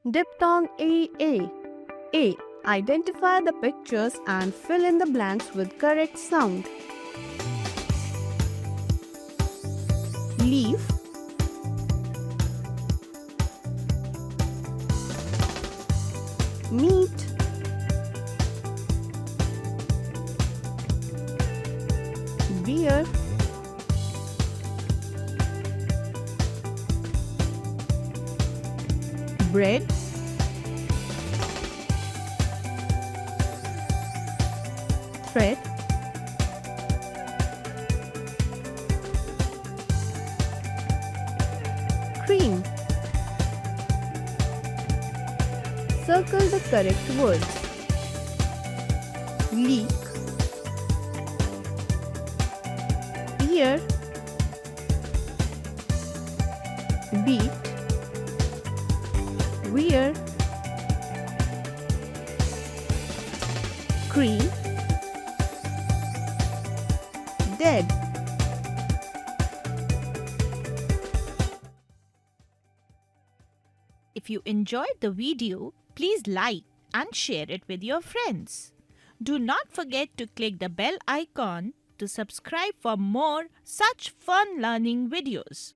Diphthong A. A. Identify the pictures and fill in the blanks with correct sound. Leaf, meat, beer, bread, thread, cream. Circle the correct words. Leak, ear, beat, wear, cream, dead. If you enjoyed the video, please like and share it with your friends. Do not forget to click the bell icon to subscribe for more such fun learning videos.